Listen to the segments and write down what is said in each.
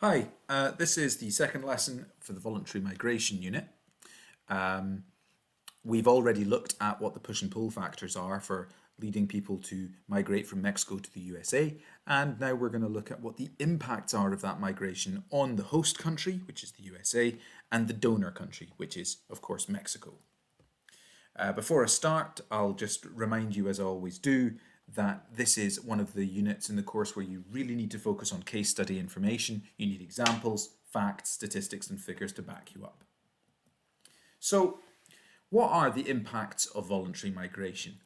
Hi, this is the second lesson for the voluntary migration unit. Um, we've already looked at what the push and pull factors are for leading people to migrate from Mexico to the USA, and now we're going to look at what the impacts are of that migration on the host country, which is the USA, and the donor country, which is, of course, Mexico. Before I start, I'll just remind you, as I always do, that this is one of the units in the course where you really need to focus on case study information. You need examples, facts, statistics, and figures to back you up. So, what are the impacts of voluntary migration?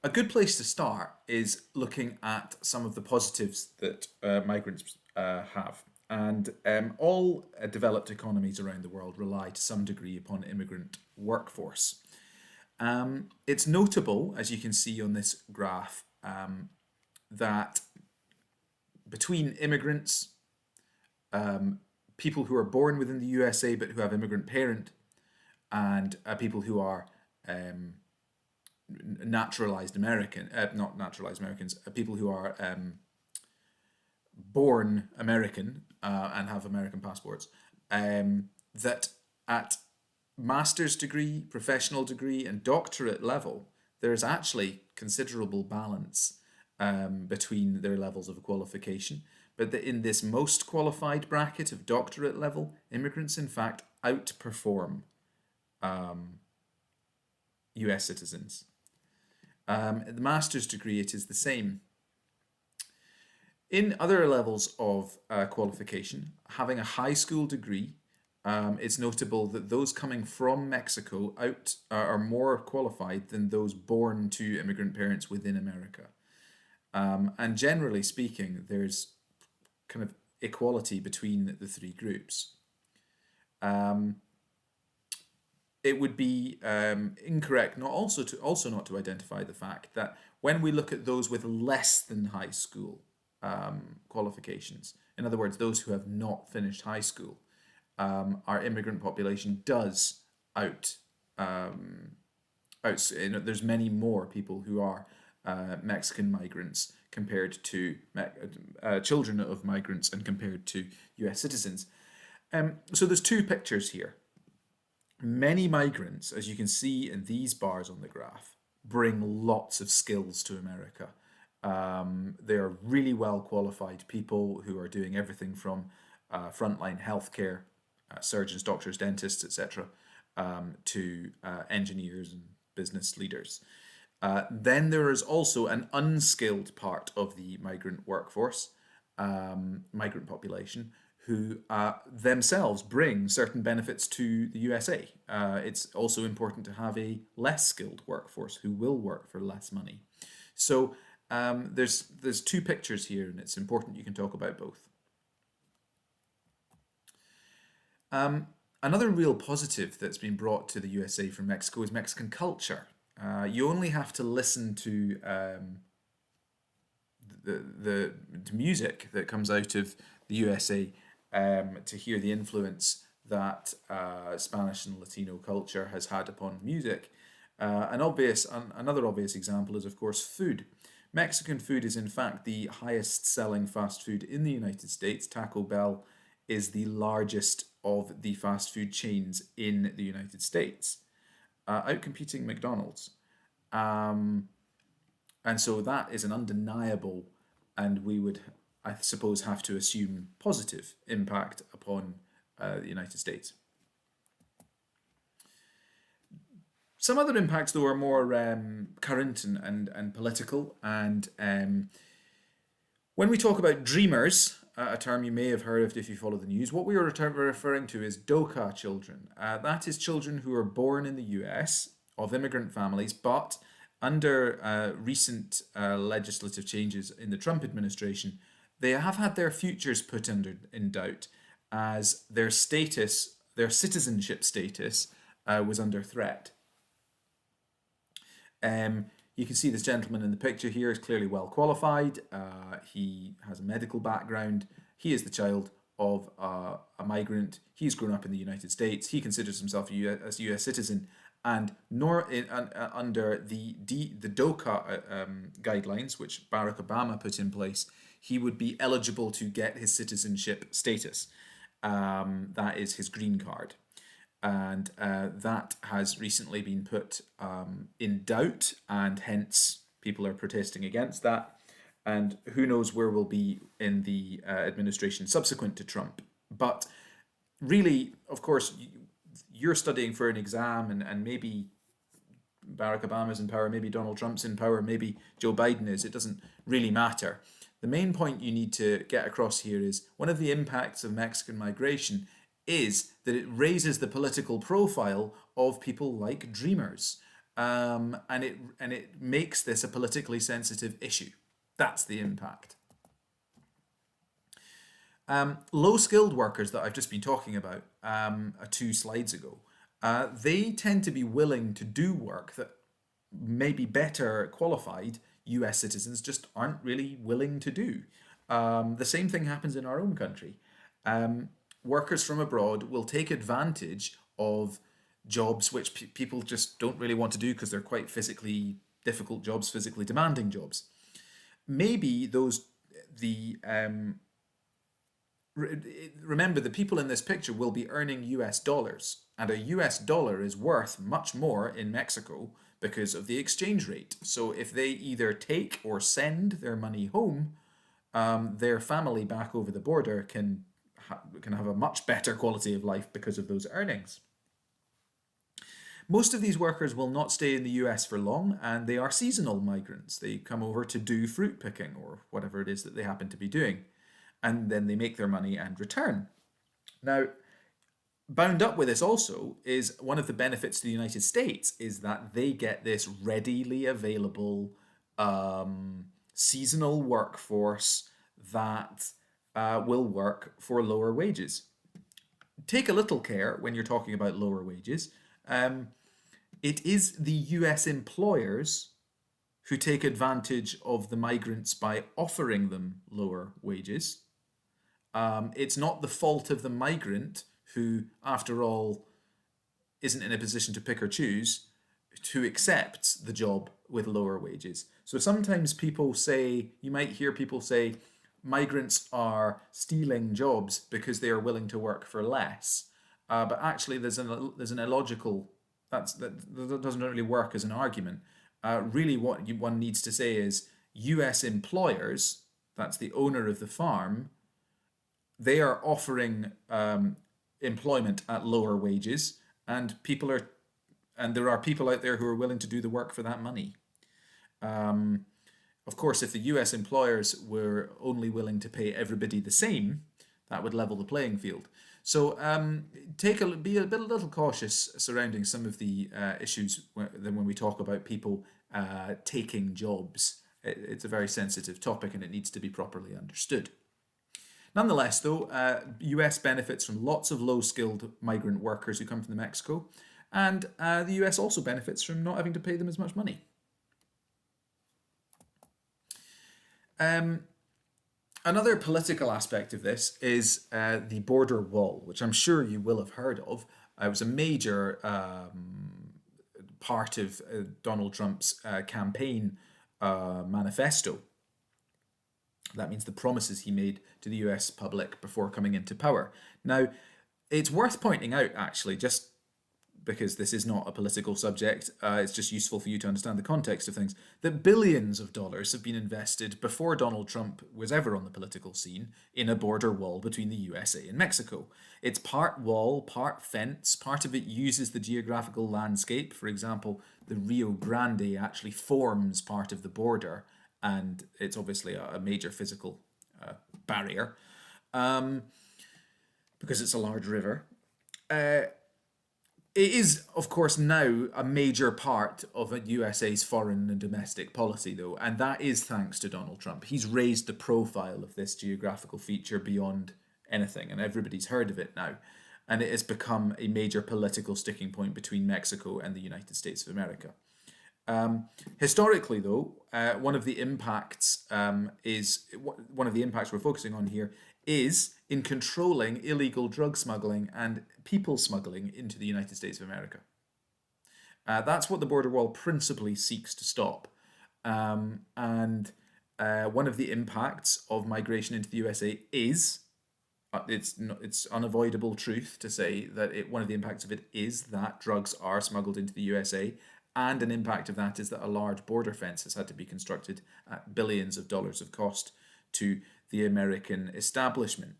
A good place to start is looking at some of the positives that migrants have. And all developed economies around the world rely to some degree upon immigrant workforce. It's notable, as you can see on this graph, that between immigrants, people who are born within the USA but who have immigrant parent, and people who are naturalized American, not naturalized Americans, people who are born American and have American passports, that at master's degree, professional degree, and doctorate level, there's actually considerable balance between their levels of qualification. But in this most qualified bracket of doctorate level, immigrants in fact outperform US citizens. At the master's degree, it is the same. In other levels of qualification, having a high school degree, it's notable that those coming from Mexico are more qualified than those born to immigrant parents within America. And generally speaking, there's kind of equality between the three groups. It would be incorrect not to identify the fact that when we look at those with less than high school qualifications, in other words, those who have not finished high school, our immigrant population does there's many more people who are Mexican migrants compared to children of migrants and compared to US citizens. So there's two pictures here. Many migrants, as you can see in these bars on the graph, bring lots of skills to America. They are really well qualified people who are doing everything from frontline healthcare, surgeons, doctors, dentists, etc., to engineers and business leaders. Then there is also an unskilled part of the migrant workforce, migrant population, who themselves bring certain benefits to the USA. It's also important to have a less skilled workforce who will work for less money. So there's two pictures here, and it's important you can talk about both. Another real positive that's been brought to the USA from Mexico is Mexican culture. You only have to listen to the music that comes out of the USA to hear the influence that Spanish and Latino culture has had upon music. Another obvious example is, of course, food. Mexican food is in fact the highest selling fast food in the United States. Taco Bell is the largest of the fast food chains in the United States, outcompeting McDonald's. And so that is an undeniable, and we would, I suppose, have to assume positive impact upon the United States. Some other impacts, though, are more current and political. And when we talk about dreamers, a term you may have heard of if you follow the news, what we are referring to is DOCA children. That is children who are born in the US of immigrant families, but under recent legislative changes in the Trump administration, they have had their futures put in doubt as their status, their citizenship status, was under threat. You can see this gentleman in the picture here is clearly well qualified. He has a medical background. He is the child of a migrant. He's grown up in the United States. He considers himself a US citizen. And under the DOCA guidelines, which Barack Obama put in place, he would be eligible to get his citizenship status. That is his green card. And that has recently been put in doubt, and hence people are protesting against that. And who knows where we'll be in the administration subsequent to Trump. But really, of course, you're studying for an exam, and maybe Barack Obama's in power, maybe Donald Trump's in power, maybe Joe Biden is. It doesn't really matter. The main point you need to get across here is one of the impacts of Mexican migration is that it raises the political profile of people like Dreamers. And it makes this a politically sensitive issue. That's the impact. Low-skilled workers that I've just been talking about 2 slides ago, they tend to be willing to do work that maybe better qualified US citizens just aren't really willing to do. The same thing happens in our own country. Workers from abroad will take advantage of jobs which people just don't really want to do because they're quite physically difficult jobs, physically demanding jobs. Maybe remember, the people in this picture will be earning US dollars, and a US dollar is worth much more in Mexico because of the exchange rate. So if they either take or send their money home, their family back over the border can have a much better quality of life because of those earnings. Most of these workers will not stay in the US for long, and they are seasonal migrants. They come over to do fruit picking or whatever it is that they happen to be doing, and then they make their money and return. Now, bound up with this also is one of the benefits to the United States is that they get this readily available seasonal workforce that will work for lower wages. Take a little care when you're talking about lower wages. It is the US employers who take advantage of the migrants by offering them lower wages. It's not the fault of the migrant who, after all, isn't in a position to pick or choose, who accepts the job with lower wages. So sometimes you might hear people say, migrants are stealing jobs because they are willing to work for less. But actually, there's an illogical, that doesn't really work as an argument. Really, what one needs to say is US employers, that's the owner of the farm, they are offering employment at lower wages, and there are people out there who are willing to do the work for that money. Of course, if the US employers were only willing to pay everybody the same, that would level the playing field. So be a little cautious surrounding some of the issues when we talk about people taking jobs. It's a very sensitive topic and it needs to be properly understood. Nonetheless, though, US benefits from lots of low-skilled migrant workers who come from Mexico, and the US also benefits from not having to pay them as much money. Another political aspect of this is the border wall, which I'm sure you will have heard of. It was a major part of Donald Trump's campaign manifesto. That means the promises he made to the US public before coming into power. Now, it's worth pointing out, actually, just because this is not a political subject, it's just useful for you to understand the context of things, that billions of dollars have been invested before Donald Trump was ever on the political scene in a border wall between the USA and Mexico. It's part wall, part fence, part of it uses the geographical landscape. For example, the Rio Grande actually forms part of the border, and it's obviously a major physical barrier because it's a large river. It is, of course, now a major part of the USA's foreign and domestic policy, though, and that is thanks to Donald Trump. He's raised the profile of this geographical feature beyond anything, and everybody's heard of it now. And it has become a major political sticking point between Mexico and the United States of America. Historically, though, one of the impacts we're focusing on here is in controlling illegal drug smuggling and people smuggling into the United States of America. That's what the border wall principally seeks to stop. And one of the impacts of migration into the USA is it's unavoidable truth to say that one of the impacts of it is that drugs are smuggled into the USA, and an impact of that is that a large border fence has had to be constructed at billions of dollars of cost to the American establishment.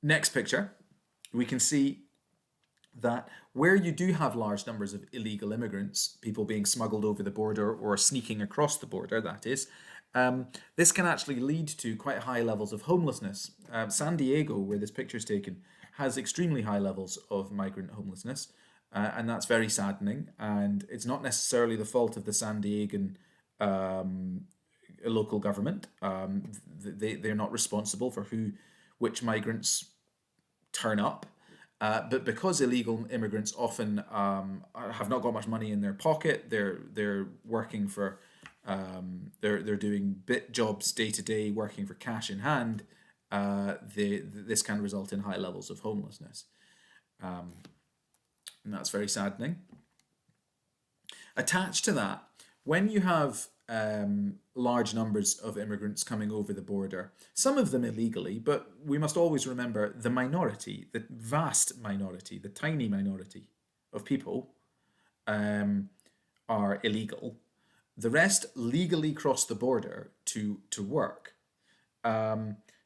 Next picture, we can see that where you do have large numbers of illegal immigrants, people being smuggled over the border or sneaking across the border, that is, this can actually lead to quite high levels of homelessness. San Diego, where this picture is taken, has extremely high levels of migrant homelessness, and that's very saddening. And it's not necessarily the fault of the San Diegan local government. They're not responsible for which migrants turn up. But because illegal immigrants often have not got much money in their pocket, they're working for they're doing bit jobs day to day, working for cash in hand. This can result in high levels of homelessness, and that's very saddening. Attached to that, when you have large numbers of immigrants coming over the border, some of them illegally, but we must always remember the minority, the vast minority, the tiny minority of people are illegal. The rest legally cross the border to work.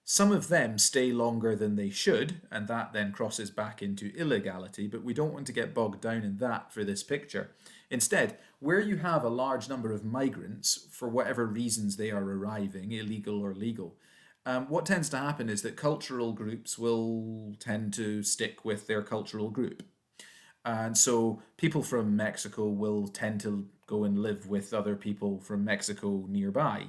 Some of them stay longer than they should, and that then crosses back into illegality, but we don't want to get bogged down in that for this picture. Instead, where you have a large number of migrants, for whatever reasons they are arriving, illegal or legal, what tends to happen is that cultural groups will tend to stick with their cultural group. And so people from Mexico will tend to go and live with other people from Mexico nearby.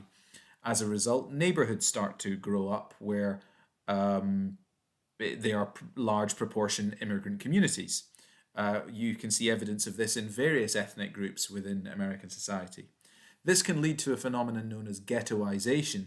As a result, neighborhoods start to grow up where they are large proportion immigrant communities. You can see evidence of this in various ethnic groups within American society. This can lead to a phenomenon known as ghettoization,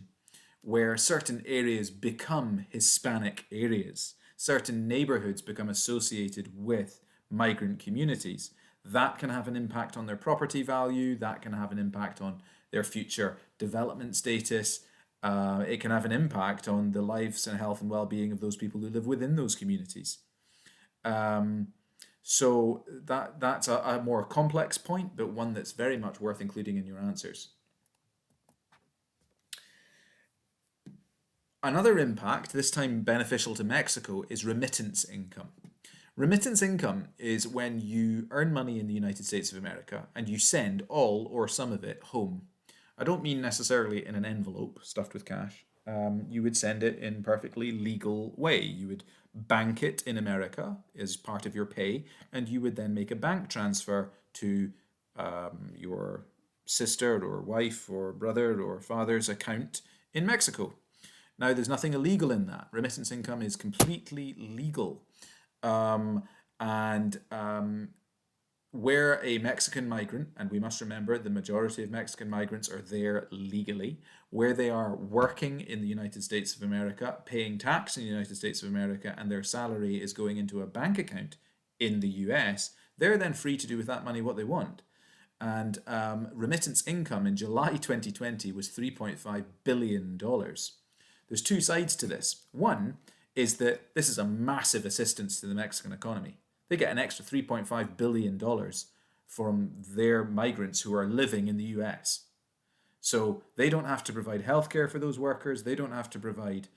where certain areas become Hispanic areas. Certain neighborhoods become associated with migrant communities. That can have an impact on their property value, that can have an impact on their future development status. It can have an impact on the lives and health and well-being of those people who live within those communities. So that's a more complex point, but one that's very much worth including in your answers. Another impact, this time beneficial to Mexico, is remittance income. Remittance income is when you earn money in the United States of America and you send all or some of it home. I don't mean necessarily in an envelope stuffed with cash. You would send it in perfectly legal way. You would bank it in America as part of your pay, and you would then make a bank transfer to your sister or wife or brother or father's account in Mexico. Now, there's nothing illegal in that. Remittance income is completely legal. And where a Mexican migrant, and we must remember the majority of Mexican migrants are there legally, where they are working in the United States of America, paying tax in the United States of America, and their salary is going into a bank account in the US, they're then free to do with that money what they want. And remittance income in July 2020 was $3.5 billion. There's two sides to this. One is that this is a massive assistance to the Mexican economy. They get an extra $3.5 billion from their migrants who are living in the US. So they don't have to provide healthcare for those workers. They don't have to provide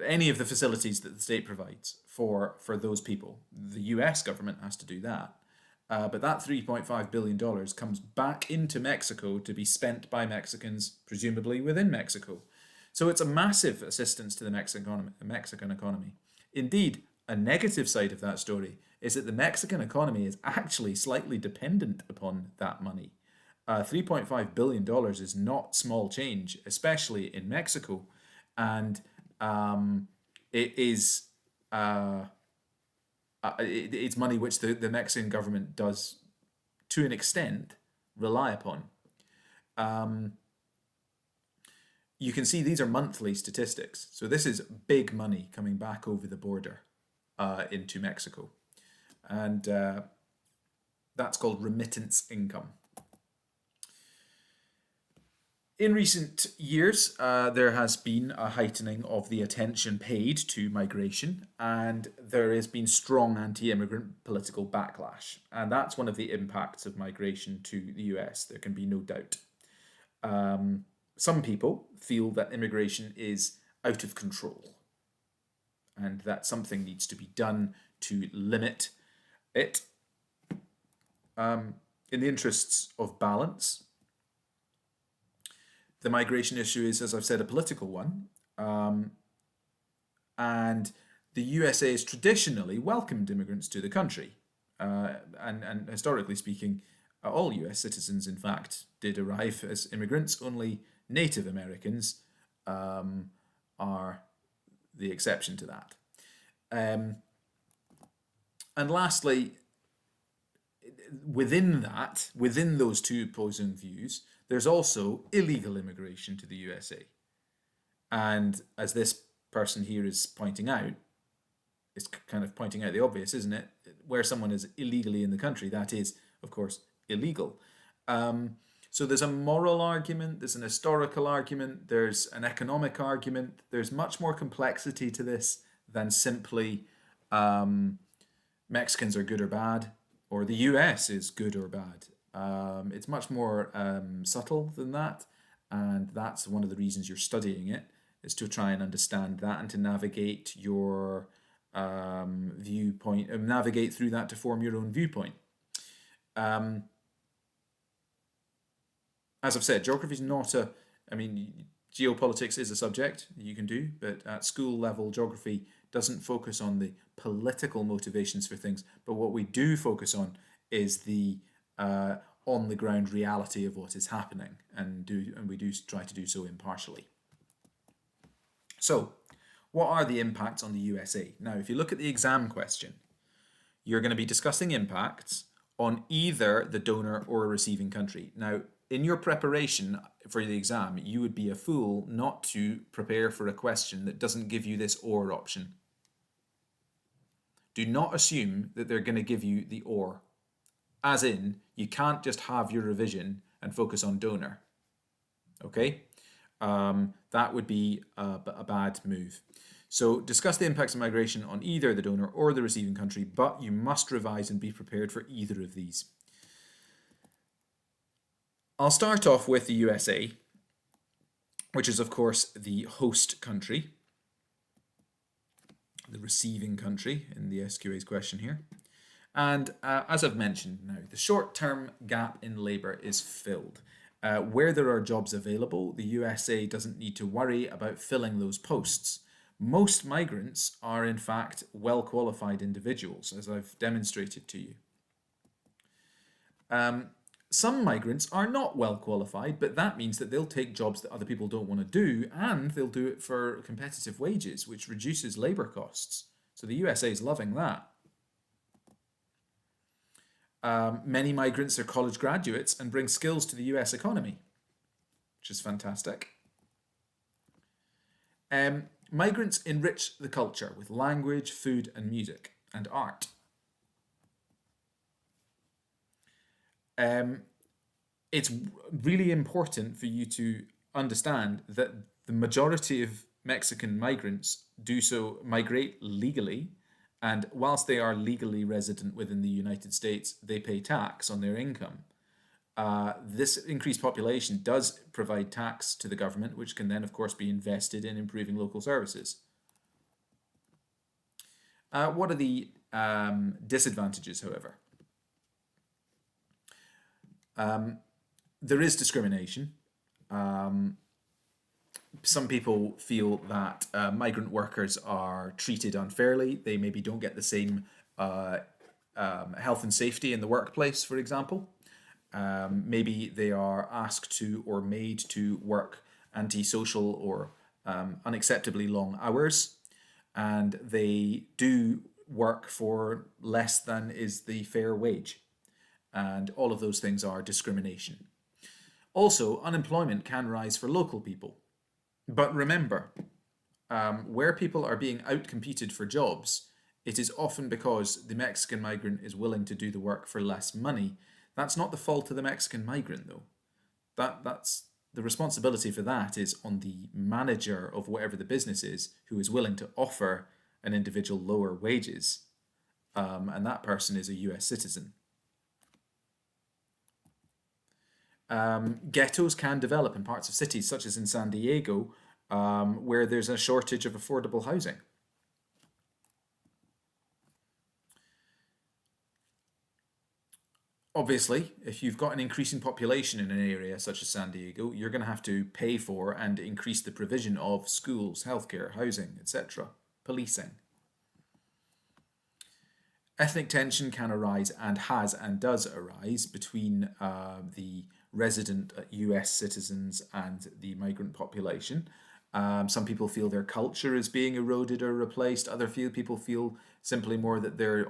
any of the facilities that the state provides for those people. The US government has to do that. But that $3.5 billion comes back into Mexico to be spent by Mexicans, presumably within Mexico. So it's a massive assistance to the Mexican economy. Indeed, a negative side of that story is that the Mexican economy is actually slightly dependent upon that money. $3.5 billion is not small change, especially in Mexico. And it's money which the Mexican government does, to an extent, rely upon. you can see these are monthly statistics. So this is big money coming back over the border into Mexico. And that's called remittance income. In recent years, there has been a heightening of the attention paid to migration, and there has been strong anti-immigrant political backlash. And that's one of the impacts of migration to the US, there can be no doubt. Some people feel that immigration is out of control and that something needs to be done to limit it. In the interests of balance, the migration issue is, as I've said, a political one. And the USA has traditionally welcomed immigrants to the country. And historically speaking, all US citizens, in fact, did arrive as immigrants. Only Native Americans are the exception to that. And lastly, within those two opposing views, there's also illegal immigration to the USA. And as this person here is pointing out, it's kind of pointing out the obvious, isn't it? Where someone is illegally in the country, that is, of course, illegal. So there's a moral argument, there's an historical argument, there's an economic argument. There's much more complexity to this than simply Mexicans are good or bad, or the US is good or bad. It's much more subtle than that, and that's one of the reasons you're studying it, is to try and understand that and to navigate your viewpoint, navigate through that to form your own viewpoint. As I've said, geography is not geopolitics is a subject you can do, but at school level, geography doesn't focus on the political motivations for things, but what we do focus on is the on the ground reality of what is happening, and we do try to do so impartially. So, what are the impacts on the USA? Now, if you look at the exam question, you're going to be discussing impacts on either the donor or a receiving country. Now, in your preparation for the exam, you would be a fool not to prepare for a question that doesn't give you this or option. Do not assume that they're going to give you the or. As in, you can't just have your revision and focus on donor. Okay? That would be a bad move. So discuss the impacts of migration on either the donor or the receiving country, but you must revise and be prepared for either of these. I'll start off with the USA, which is, of course, the host country, the receiving country in the SQA's question here. And as I've mentioned now, the short-term gap in labour is filled. Where there are jobs available, the USA doesn't need to worry about filling those posts. Most migrants are, in fact, well-qualified individuals, as I've demonstrated to you. Some migrants are not well-qualified, but that means that they'll take jobs that other people don't want to do, and they'll do it for competitive wages, which reduces labour costs. So the USA is loving that. Many migrants are college graduates and bring skills to the US economy, which is fantastic. Migrants enrich the culture with language, food, and music, and art. It's really important for you to understand that the majority of Mexican migrants migrate legally, and whilst they are legally resident within the United States, they pay tax on their income. This increased population does provide tax to the government, which can then, of course, be invested in improving local services. What are the disadvantages, however? There is discrimination. Some people feel that migrant workers are treated unfairly. They maybe don't get the same health and safety in the workplace, for example. Maybe they are asked to or made to work antisocial or unacceptably long hours, and they do work for less than is the fair wage. And all of those things are discrimination. Also, unemployment can rise for local people. But remember, where people are being outcompeted for jobs, it is often because the Mexican migrant is willing to do the work for less money. That's not the fault of the Mexican migrant, though. That's the responsibility for that is on the manager of whatever the business is who is willing to offer an individual lower wages, and that person is a U.S. citizen. Ghettos can develop in parts of cities, such as in San Diego, where there's a shortage of affordable housing. Obviously, if you've got an increasing population in an area such as San Diego, you're going to have to pay for and increase the provision of schools, healthcare, housing, etc., policing. Ethnic tension can arise and has and does arise between the resident US citizens and the migrant population. Some people feel their culture is being eroded or replaced. Other people feel simply more that their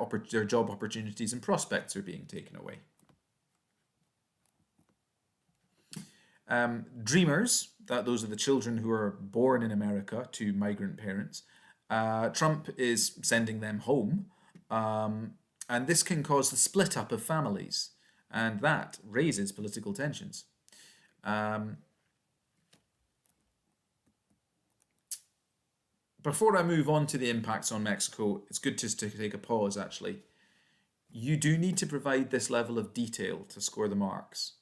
job opportunities and prospects are being taken away. Dreamers, those are the children who are born in America to migrant parents. Trump is sending them home, and this can cause the split up of families, and that raises political tensions. Um, Before I move on to the impacts on Mexico, it's good just to take a pause actually. You do need to provide this level of detail to score the marks.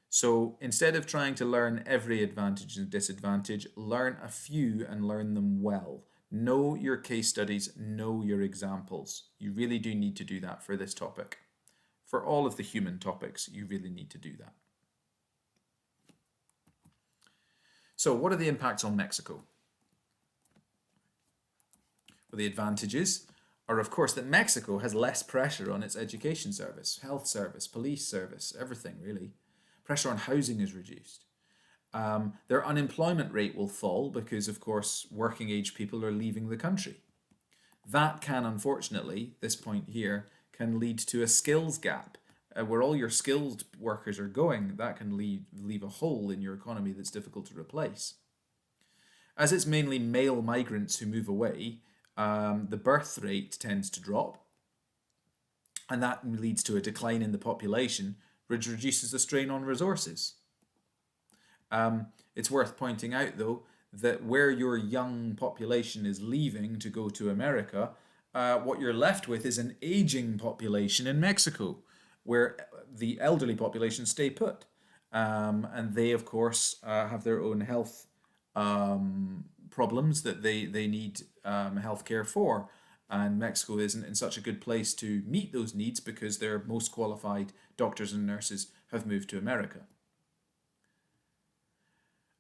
So instead of trying to learn every advantage and disadvantage, learn a few and learn them well. Know your case studies, know your examples. You really do need to do that for this topic. For all of the human topics, you really need to do that. So, what are the impacts on Mexico? Well, the advantages are, of course, that Mexico has less pressure on its education service, health service, police service, everything really. Pressure on housing is reduced. Their unemployment rate will fall because, of course, working age people are leaving the country. That can, unfortunately, this point here, can lead to a skills gap. Where all your skilled workers are going, that can leave a hole in your economy that's difficult to replace. As it's mainly male migrants who move away, the birth rate tends to drop, and that leads to a decline in the population, which reduces the strain on resources. It's worth pointing out, though, that where your young population is leaving to go to America, what you're left with is an aging population in Mexico, where the elderly population stay put. And they, of course, have their own health problems that they need healthcare for. And Mexico isn't in such a good place to meet those needs because their most qualified doctors and nurses have moved to America.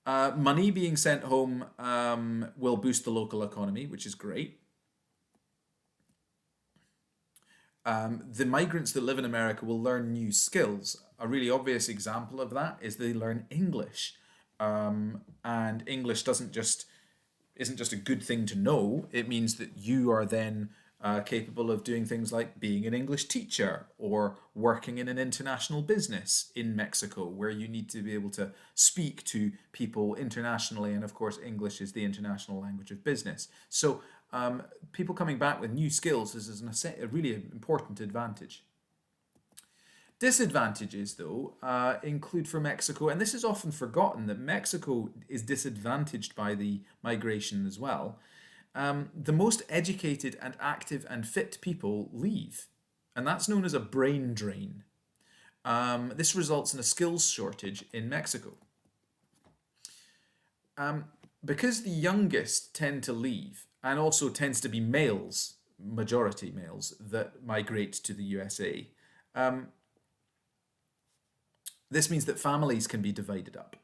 Money being sent home will boost the local economy, which is great. The migrants that live in America will learn new skills. A really obvious example of that is they learn English. And English isn't just a good thing to know. It means that you are then capable of doing things like being an English teacher or working in an international business in Mexico, where you need to be able to speak to people internationally. And of course, English is the international language of business. So people coming back with new skills is a really important advantage. Disadvantages, though, include for Mexico, and this is often forgotten, that Mexico is disadvantaged by the migration as well. The most educated and active and fit people leave, and that's known as a brain drain. This results in a skills shortage in Mexico. Because the youngest tend to leave, and also tends to be males, majority males, that migrate to the USA, this means that families can be divided up.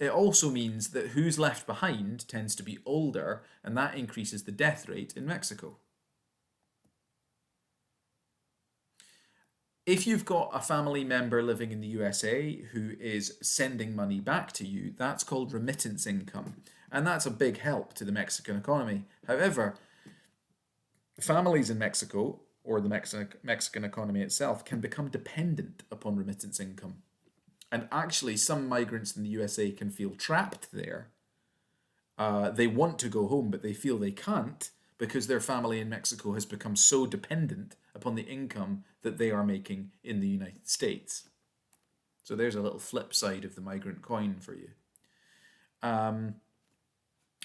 It also means that who's left behind tends to be older, and that increases the death rate in Mexico. If you've got a family member living in the USA who is sending money back to you, that's called remittance income, and that's a big help to the Mexican economy. However, families in Mexico, or the Mexican economy itself, can become dependent upon remittance income. And actually, some migrants in the USA can feel trapped there. They want to go home, but they feel they can't because their family in Mexico has become so dependent upon the income that they are making in the United States. So there's a little flip side of the migrant coin for you. Um,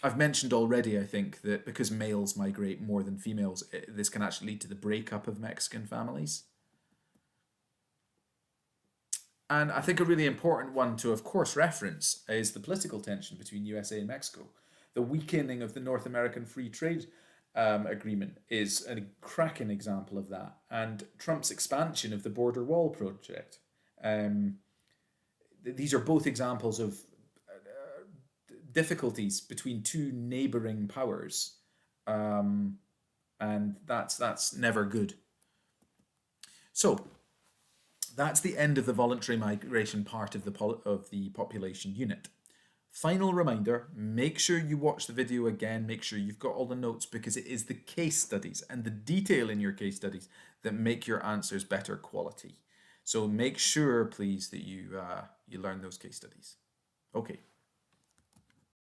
I've mentioned already, I think, that because males migrate more than females, this can actually lead to the breakup of Mexican families. And I think a really important one to, of course, reference is the political tension between USA and Mexico. The weakening of the North American Free Trade Agreement is a cracking example of that, and Trump's expansion of the border wall project. Um, these are both examples of difficulties between two neighboring powers, um, and that's never good. So that's the end of the voluntary migration part of the population unit. Final reminder, make sure you watch the video again, make sure you've got all the notes, because it is the case studies and the detail in your case studies that make your answers better quality. So make sure, please, that you learn those case studies. Okay.